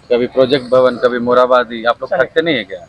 कभी प्रोजेक्ट भवन, कभी मोराबादी, आप लोग थकते नहीं है क्या?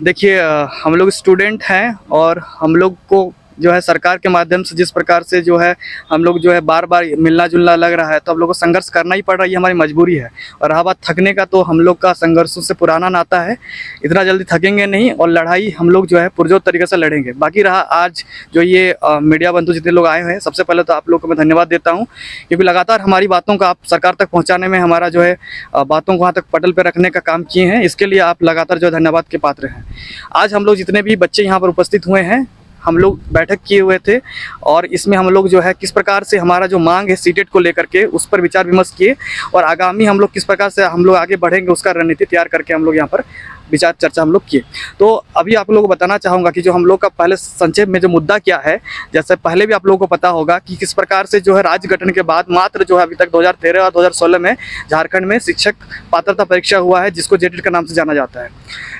देखिए हम लोग स्टूडेंट हैं और हम लोग को जो है सरकार के माध्यम से जिस प्रकार से जो है हम लोग जो है बार बार मिलना जुलना लग रहा है, तो हम लोग को संघर्ष करना ही पड़ रहा है, ये हमारी मजबूरी है। और रहा बात थकने का, तो हम लोग का संघर्षों से पुराना नाता है, इतना जल्दी थकेंगे नहीं और लड़ाई हम लोग जो है पुरजोर तरीके से लड़ेंगे। बाकी रहा आज जो ये मीडिया बंधु जितने लोग आए हुए हैं, सबसे पहले तो आप लोग को मैं धन्यवाद देता हूँ, क्योंकि लगातार हमारी बातों का आप सरकार तक पहुँचाने में हमारा जो है बातों को वहाँ तक पटल पर रखने का काम किए हैं। इसके लिए आप लगातार जो है धन्यवाद के पात्र हैं। आज हम लोग जितने भी बच्चे यहाँ पर उपस्थित हुए हैं, हम लोग बैठक किए हुए थे और इसमें हम लोग जो है किस प्रकार से हमारा जो मांग है सीटेट को लेकर के उस पर विचार विमर्श किए और आगामी हम लोग किस प्रकार से हम लोग आगे बढ़ेंगे उसका रणनीति तैयार करके हम लोग यहाँ पर विचार चर्चा हम लोग किए। तो अभी आप लोगों को बताना चाहूँगा कि जो हम लोग का पहले संक्षेप में जो मुद्दा क्या है, जैसे पहले भी आप लोगों को पता होगा कि किस प्रकार से जो है राज्य गठन के बाद मात्र जो है अभी तक 2013 और 2016 में झारखंड में शिक्षक पात्रता परीक्षा हुआ है, जिसको जेटेट के नाम से जाना जाता है।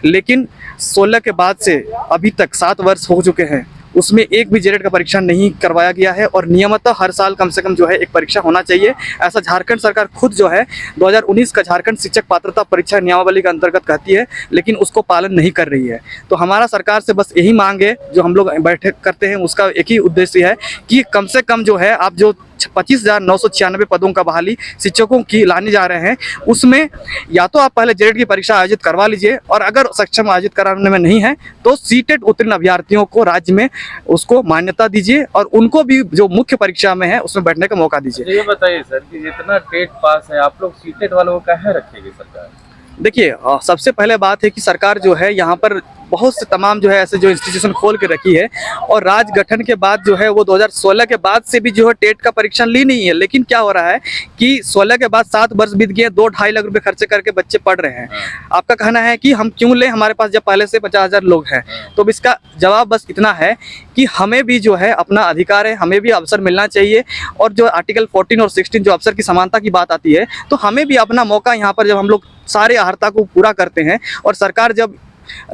लेकिन 16 के बाद से अभी तक 7 वर्ष हो चुके हैं, उसमें एक भी जेटेट का परीक्षा नहीं करवाया गया है और नियमतः हर साल कम से कम जो है एक परीक्षा होना चाहिए, ऐसा झारखंड सरकार खुद जो है 2019 का झारखंड शिक्षक पात्रता परीक्षा नियमावली के अंतर्गत कहती है, लेकिन उसको पालन नहीं कर रही है। तो हमारा सरकार से बस यही मांग है, जो हम लोग बैठक करते हैं उसका एक ही उद्देश्य है कि कम से कम जो है आप जो 25,996 पदों का बहाली शिक्षकों की लाने जा रहे हैं, उसमें या तो आप पहले जेटेट की परीक्षा आयोजित करवा लीजिए और अगर सक्षम आयोजित कराने में नहीं है तो सीटेट उत्तीर्ण अभ्यर्थियों को राज्य में उसको मान्यता दीजिए और उनको भी जो मुख्य परीक्षा में है उसमें बैठने का मौका दीजिए। ये बताइए सर कि जितना टेट पास है, आप लोग सीटेट वालों को काहे रखेगी सरकार? देखिए सबसे पहले बात है कि सरकार जो है यहाँ पर बहुत से तमाम जो है ऐसे जो इंस्टीट्यूशन खोल के रखी है और राज्य गठन के बाद जो है वो 2016 के बाद से भी जो है टेट का परीक्षण ली नहीं है। लेकिन क्या हो रहा है कि 16 के बाद 7 वर्ष बीत गए, 2-2.5 लाख रुपए खर्चे करके बच्चे पढ़ रहे हैं। आपका कहना है कि हम क्यों लें, हमारे पास जब पहले से 50,000 लोग हैं। तो इसका जवाब बस इतना है कि हमें भी जो है अपना अधिकार है, हमें भी अवसर मिलना चाहिए और जो आर्टिकल 14 और 16 जो अवसर की समानता की बात आती है, तो हमें भी अपना मौका यहाँ पर जब हम लोग सारे अहर्ता को पूरा करते हैं और सरकार जब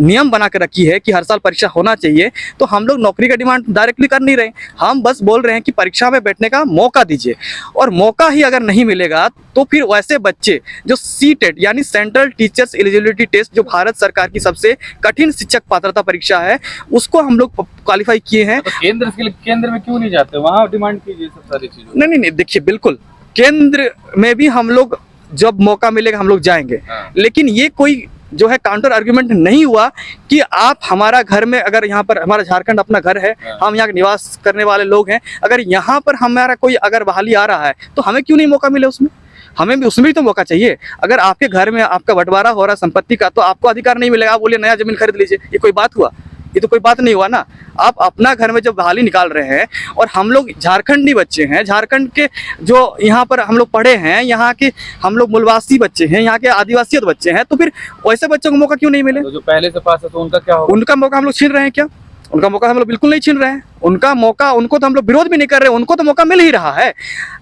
नियम बना के रखी है कि हर साल परीक्षा होना चाहिए, तो हम लोग नौकरी का डिमांड डायरेक्टली कर नहीं रहे, हम बस बोल रहे हैं कि परीक्षा में बैठने का मौका दीजिए। और मौका ही अगर नहीं मिलेगा तो फिर वैसे बच्चे जो सीटेट यानी सेंट्रल टीचर्स एलिजिबिलिटी टेस्ट, जो भारत सरकार की सबसे कठिन शिक्षक पात्रता परीक्षा है, उसको हम लोग क्वालिफाई किए हैं। तो केंद्र में क्यों नहीं जाते, वहाँ डिमांड कीजिए सब सारी चीजों। नहीं, देखिए बिल्कुल केंद्र में भी हम लोग जब मौका मिलेगा हम लोग जाएंगे। लेकिन ये कोई जो है काउंटर आर्गुमेंट नहीं हुआ कि आप हमारा घर में, अगर यहाँ पर हमारा झारखंड अपना घर है, हम यहाँ निवास करने वाले लोग हैं, अगर यहाँ पर हमारा कोई अगर बहाली आ रहा है तो हमें क्यों नहीं मौका मिले उसमें, हमें भी उसमें भी तो मौका चाहिए। अगर आपके घर में आपका बंटवारा हो रहा है संपत्ति का, तो आपको अधिकार नहीं मिलेगा, आप बोलिए नया जमीन खरीद लीजिए, ये कोई बात हुआ? ये तो कोई बात नहीं हुआ ना। आप अपना घर में जब बहाली निकाल रहे हैं और हम लोग झारखंडी बच्चे हैं, झारखंड के जो यहाँ पर हम लोग पढ़े हैं, यहाँ के हम लोग मूलवासी बच्चे हैं, यहाँ के आदिवासी बच्चे हैं, तो फिर वैसे बच्चों को मौका क्यों नहीं मिले? तो जो पहले से पास है तो उनका क्या होगा? उनका मौका हम लोग छीन रहे हैं क्या? उनका मौका हम लोग बिल्कुल नहीं छीन रहे हैं। उनका मौका, उनको तो हम लोग विरोध भी नहीं कर रहे, उनको तो मौका मिल ही रहा है।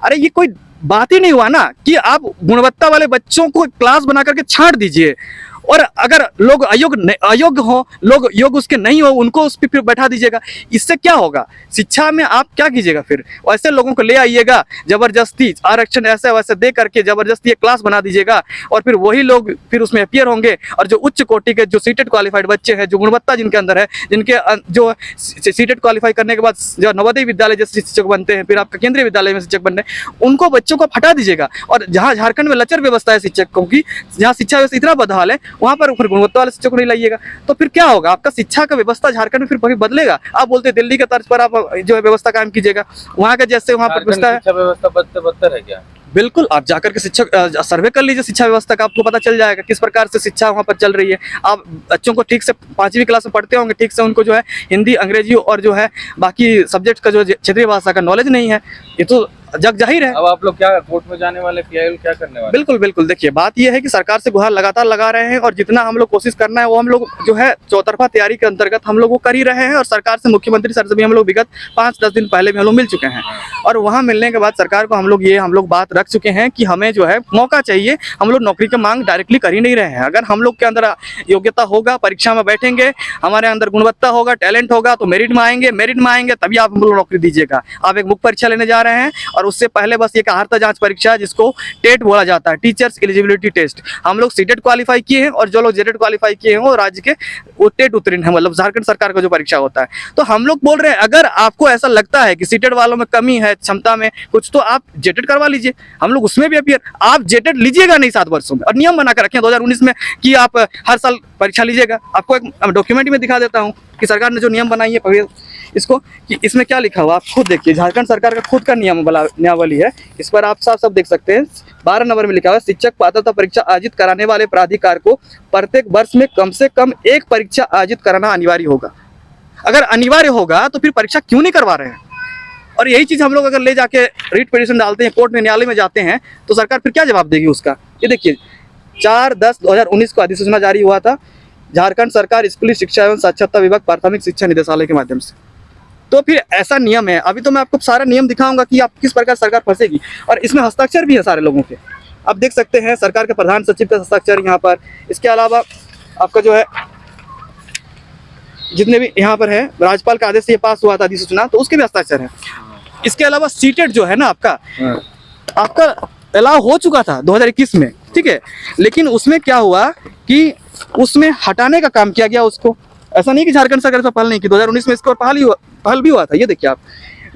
अरे ये कोई बात ही नहीं हुआ ना कि आप गुणवत्ता वाले बच्चों को क्लास बना करके छांट दीजिए और अगर लोग अयोग्य हो, लोग योग्य उसके नहीं हो, उनको उस पर फिर बैठा दीजिएगा। इससे क्या होगा? शिक्षा में आप क्या कीजिएगा? फिर वैसे लोगों को ले आइएगा जबरदस्ती, आरक्षण ऐसे वैसे दे करके जबरदस्ती एक क्लास बना दीजिएगा और फिर वही लोग फिर उसमें अपियर होंगे। और जो उच्च कोटि के जो सीटेट क्वालिफाइड बच्चे हैं, जो गुणवत्ता जिनके अंदर है, जिनके जो सीटेट क्वालिफाई करने के बाद जो नवोदय विद्यालय जैसे शिक्षक बनते हैं, फिर आपका केंद्रीय विद्यालय में शिक्षक बन रहे हैं, उनको बच्चों को हटा दीजिएगा। और जहाँ झारखंड में लचर व्यवस्था है शिक्षकों की, जहाँ शिक्षा व्यवस्था इतना बदहाल है, वहाँ पर फिर गुणवत्ता वाले शिक्षक को नहीं लाइएगा, तो फिर क्या होगा? आपका शिक्षा का व्यवस्था झारखंड में फिर कभी बदलेगा? आप बोलते हैं दिल्ली के तर्ज पर आप जो है व्यवस्था कायम कीजिएगा, वहाँ का जैसे वहाँ पर व्यवस्था है। शिक्षा व्यवस्था बदतर है क्या? बिल्कुल, आप जाकर के शिक्षक सर्वे कर लीजिए शिक्षा व्यवस्था का, आपको पता चल जाएगा किस प्रकार से शिक्षा वहाँ पर चल रही है। आप बच्चों को ठीक से 5वीं क्लास में पढ़ते होंगे, ठीक से उनको जो है हिंदी, अंग्रेजी और जो है बाकी सब्जेक्ट का जो क्षेत्रीय भाषा का नॉलेज नहीं है, ये तो जग जाहिर है। अब आप लोग क्या कोर्ट में जाने वाले, पीआईएल क्या करने वाले? बिल्कुल, देखिए बात यह है कि सरकार से गुहार लगातार लगा रहे हैं और जितना हम लोग कोशिश करना है वो हम लोग जो है चौतरफा तैयारी के अंतर्गत हम लोग वो कर ही रहे हैं। और सरकार से, मुख्यमंत्री सर से भी हम लोग विगत 5-10 दिन पहले भी हम लोग मिल चुके हैं और वहाँ मिलने के बाद सरकार को हम लोग बात रख रख चुके हैं कि हमें जो है मौका चाहिए, हम लोग नौकरी की मांग डायरेक्टली कर ही नहीं रहे हैं। अगर हम लोग के अंदर योग्यता होगा, परीक्षा में बैठेंगे, हमारे अंदर गुणवत्ता होगा, टैलेंट होगा, तो मेरिट में आएंगे तभी आप हम लोग नौकरी दीजिएगा। आप एक मुख्य परीक्षा लेने जा रहे हैं और उससे पहले बस एक अर्हता जांच परीक्षा है जिसको टेट बोला जाता है, टीचर्स एलिजिबिलिटी टेस्ट। हम लोग सीटेट क्वालिफाई किए हैं और जो लोग जेटेट क्वालिफाई किए हैं वो राज्य के वो टेट उत्तीर्ण है, मतलब झारखंड सरकार का जो परीक्षा होता है। तो हम लोग बोल रहे हैं अगर आपको ऐसा लगता है कि सीटेट वालों में कमी है, क्षमता में कुछ, तो आप जेटेट करवा लीजिए, हम लोग उसमें भी अपियर। आप जेटेट लीजिएगा नहीं 7 वर्षों में, और नियम बना कर रखें 2019 में कि आप हर साल परीक्षा लीजिएगा। आपको एक डॉक्यूमेंट में दिखा देता हूँ कि सरकार ने जो नियम बनाई है, पढ़िए इसको कि इसमें क्या लिखा हुआ आप खुद देखिए। झारखंड सरकार का खुद का नियमावली है, इस पर आप साफ देख सकते हैं। 12 नंबर में लिखा हुआ है, शिक्षक पात्रता परीक्षा आयोजित कराने वाले प्राधिकार को प्रत्येक वर्ष में कम से कम एक परीक्षा आयोजित कराना अनिवार्य होगा। अगर अनिवार्य होगा तो फिर परीक्षा क्यों नहीं करवा रहे हैं? और यही चीज़ हम लोग अगर ले जाके रिट पिटीशन डालते हैं, कोर्ट में, न्यायालय में जाते हैं, तो सरकार फिर क्या जवाब देगी उसका? ये देखिए 4/10/2019 को अधिसूचना जारी हुआ था झारखंड सरकार स्कूली शिक्षा एवं साक्षरता विभाग प्राथमिक शिक्षा निदेशालय के माध्यम से। तो फिर ऐसा नियम है। अभी तो मैं आपको सारा नियम दिखाऊंगा कि आप किस प्रकार सरकार फंसेगी, और इसमें हस्ताक्षर भी है सारे लोगों के। आप देख सकते हैं सरकार के प्रधान सचिव का हस्ताक्षर यहाँ पर। इसके अलावा आपका जो है जितने भी यहाँ पर है, राज्यपाल का आदेश से ये पास हुआ था अधिसूचना, तो उसके भी हस्ताक्षर है। इसके अलावा सीटेट जो है ना आपका अलाउ हो चुका था 2021 में, ठीक है, लेकिन उसमें क्या हुआ कि उसमें हटाने का काम किया गया उसको। ऐसा नहीं कि झारखंड सरकार पर पहल नहीं की, 2019 में इसको पहल भी हुआ था। ये देखिए आप,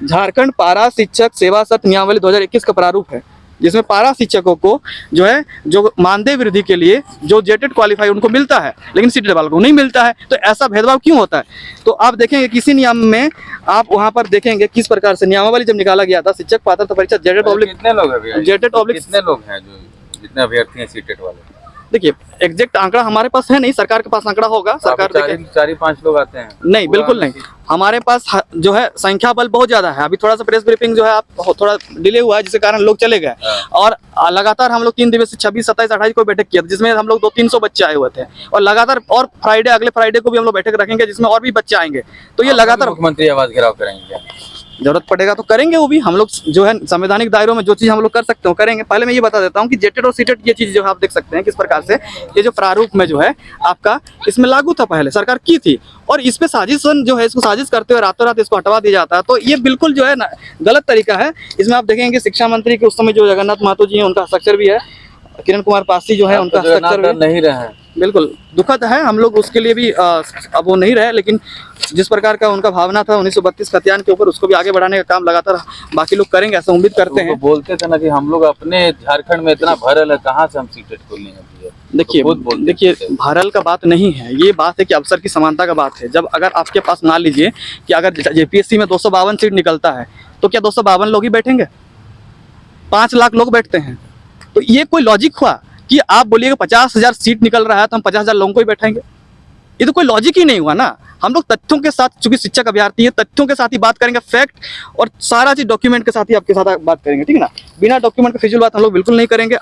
झारखंड पारा शिक्षक सेवा सत्र नियमावली 2021 का प्रारूप है, जिसमें पारा शिक्षकों को जो है जो मानदेय वृद्धि के लिए जो जेटेट क्वालिफाई उनको मिलता है, लेकिन सीटेट वालों को नहीं मिलता है। तो ऐसा भेदभाव क्यों होता है? तो आप देखेंगे किसी नियम में, आप वहां पर देखेंगे किस प्रकार से नियमावली जब निकाला गया था, शिक्षक पात्रता परीक्षा जेटेट पब्लिक, कितने लोग हैं जेटेट पब्लिक, कितने लोग हैं जो जितने अभ्यर्थी हैं सीटेट वाले? देखिए एग्जैक्ट आंकड़ा हमारे पास है नहीं, सरकार के पास आंकड़ा होगा। सरकार 4-5 लोग आते हैं? नहीं, बिल्कुल नहीं। हमारे पास जो है संख्या बल बहुत ज्यादा है। अभी थोड़ा सा प्रेस ब्रीफिंग जो है आप थोड़ा डिले हुआ है, जिसके कारण लोग चले गए। और लगातार हम लोग 3 दिवस 26, 27, 28 को बैठक किया था, जिसमें हम लोग 200-300 बच्चे आए हुए थे। और लगातार और फ्राइडे, अगले फ्राइडे को भी हम लोग बैठक रखेंगे जिसमें और भी बच्चे आएंगे। तो ये लगातार मुख्यमंत्री आवास घेराव करेंगे, जरूरत पड़ेगा तो करेंगे। वो भी हम लोग जो है संवैधानिक दायरों में जो चीज़ हम लोग कर सकते हो करेंगे। पहले मैं ये बता देता हूँ कि जेटेट और सीटेट ये चीज़ जो है आप देख सकते हैं किस प्रकार से ये जो प्रारूप में जो है आपका इसमें लागू था, पहले सरकार की थी, और इस पे साजिश जो है इसको साजिश करते हुए रातों रात इसको हटवा दिया जाता है। तो ये बिल्कुल जो है ना गलत तरीका है। इसमें आप देखेंगे शिक्षा मंत्री के उस समय जो जगन्नाथ महतो जी हैं उनका हस्ताक्षर भी है, किरण कुमार पासी जो है उनका हस्ताक्षर भी नहीं रहे। बिल्कुल दुखद है, हम लोग उसके लिए भी अब वो नहीं रहे, लेकिन जिस प्रकार का उनका भावना था 1932 खतियान के ऊपर, उसको भी आगे बढ़ाने का काम लगातार बाकी लोग करेंगे, ऐसा उम्मीद करते हैं। बोलते थे ना कि हम लोग अपने झारखंड में इतना भरल है, कहाँ से हम सीटेट खोलेंगे? देखिए भरल का बात नहीं है, ये बात है कि अवसर की समानता का बात है। जब अगर आपके पास मान लीजिए कि अगर जेपीएससी में 252 सीट निकलता है, तो क्या 252 लोग ही बैठेंगे? 5 लाख लोग बैठते हैं। तो ये कोई लॉजिक हुआ कि आप बोलिएगा 50,000 सीट निकल रहा है तो हम 50,000 लोगों को ही बैठाएंगे? ये तो कोई लॉजिक ही नहीं हुआ ना। हम लोग तथ्यों के साथ, चूंकि शिक्षक अभ्यर्थी है, तथ्यों के साथ ही बात करेंगे, फैक्ट और सारा चीज डॉक्यूमेंट के साथ ही आपके साथ बात करेंगे, ठीक है ना। बिना डॉक्यूमेंट के फिजूल बात हम लोग बिल्कुल नहीं करेंगे।